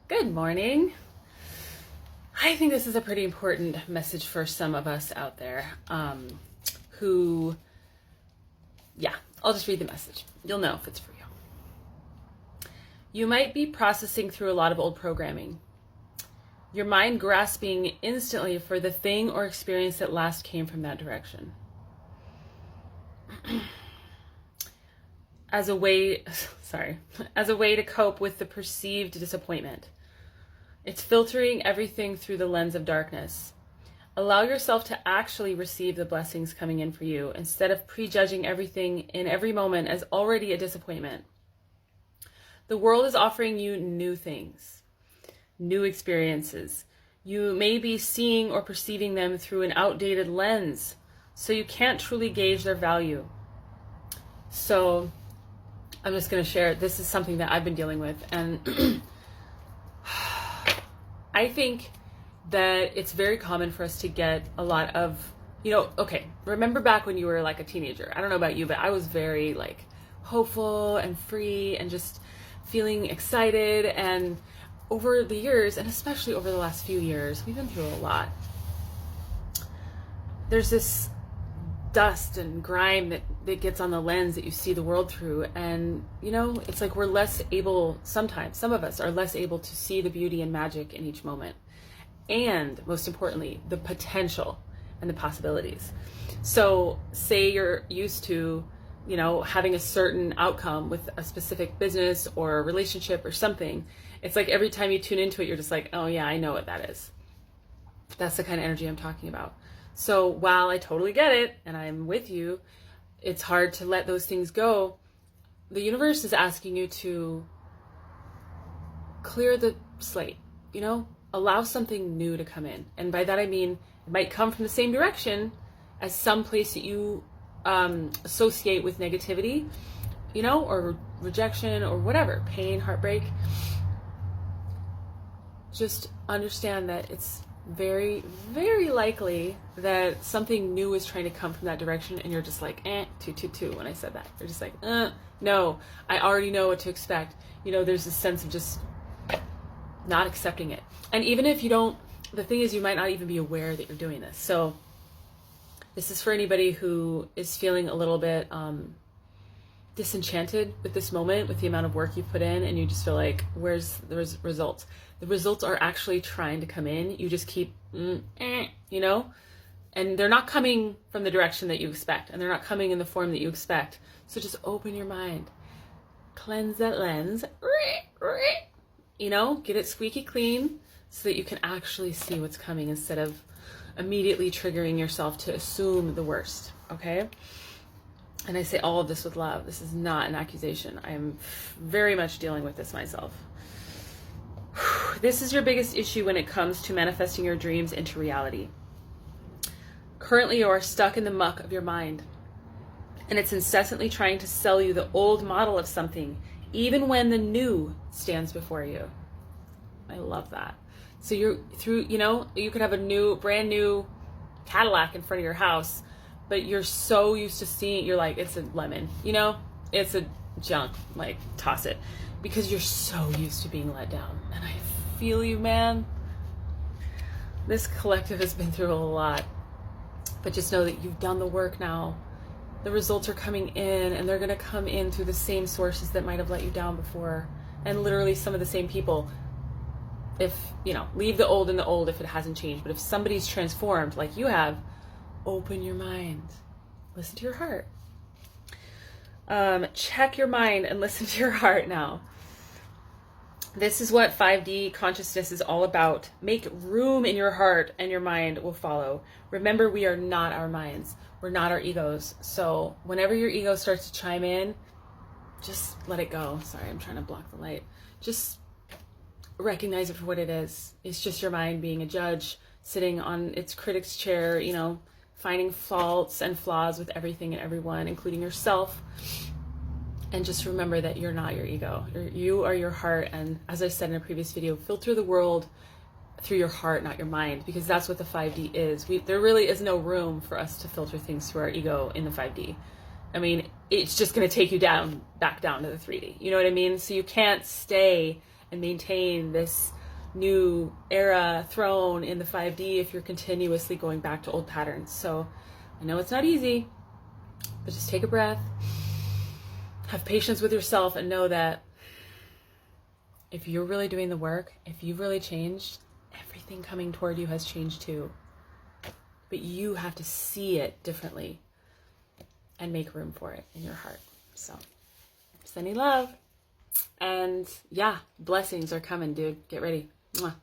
Good morning. I think this is a pretty important message for some of us out there who, I'll just read the message. You'll know if it's for you. You might be processing through a lot of old programming. Your mind grasping instantly for the thing or experience that last came from that direction. As a way to cope with the perceived disappointment. It's filtering everything through the lens of darkness. Allow yourself to actually receive the blessings coming in for you instead of prejudging everything in every moment as already a disappointment. The world is offering you new things, new experiences. You may be seeing or perceiving them through an outdated lens, so you can't truly gauge their value. So I'm just going to share, this is something that I've been dealing with, and I think that it's very common for us to get a lot of, remember back when you were like a teenager. I don't know about you, but I was very like hopeful and free and just feeling excited. And over the years, and especially over the last few years, we've been through a lot. There's this dust and grime that gets on the lens that you see the world through. And, it's like we're less able, sometimes, some of us are less able to see the beauty and magic in each moment. And most importantly, the potential and the possibilities. So say you're used to, having a certain outcome with a specific business or a relationship or something. It's like every time you tune into it, you're just like, oh yeah, I know what that is. That's the kind of energy I'm talking about. So while I totally get it, and I'm with you, it's hard to let those things go. The universe is asking you to clear the slate, allow something new to come in. And by that I mean, it might come from the same direction as some place that you associate with negativity, or rejection or whatever, pain, heartbreak. Just understand that it's very, very likely that something new is trying to come from that direction, and you're just like, too, when I said that. You're just like, no, I already know what to expect. There's this sense of just not accepting it. And even if you don't, the thing is, you might not even be aware that you're doing this. So this is for anybody who is feeling a little bit disenchanted with this moment, with the amount of work you put in, and you just feel like, where's the results? The results are actually trying to come in. You just keep, and they're not coming from the direction that you expect, and they're not coming in the form that you expect. So just open your mind, cleanse that lens, get it squeaky clean so that you can actually see what's coming instead of immediately triggering yourself to assume the worst, okay? And I say all of this with love. This is not an accusation. I am very much dealing with this myself. This is your biggest issue when it comes to manifesting your dreams into reality. Currently, you are stuck in the muck of your mind, and it's incessantly trying to sell you the old model of something, even when the new stands before you. I love that. So you could have a brand new Cadillac in front of your house, but you're so used to seeing, you're like, it's a lemon, it's a junk, like toss it, because you're so used to being let down. And I feel you, man. This collective has been through a lot, but just know that you've done the work now. The results are coming in, and they're going to come in through the same sources that might have let you down before, and literally some of the same people. If, leave the old in the old if it hasn't changed, but if somebody's transformed like you have, open your mind, listen to your heart. Check your mind and listen to your heart now. This is what 5D consciousness is all about. Make room in your heart and your mind will follow. Remember, we are not our minds. We're not our egos. So whenever your ego starts to chime in, just let it go. Sorry, I'm trying to block the light. Just recognize it for what it is. It's just your mind being a judge, sitting on its critic's chair, finding faults and flaws with everything and everyone, including yourself. And just remember that you're not your ego. You are your heart. And as I said in a previous video, filter the world through your heart, not your mind, because that's what the 5D is. There really is no room for us to filter things through our ego in the 5D. I mean, it's just going to take you back down to the 3D. You know what I mean? So you can't stay and maintain this new era throne in the 5D if you're continuously going back to old patterns. So I know it's not easy, but just take a breath, have patience with yourself, and know that if you're really doing the work, if you've really changed, everything coming toward you has changed too. But you have to see it differently and make room for it in your heart. So, sending love. And yeah, blessings are coming, dude. Get ready. Mwah.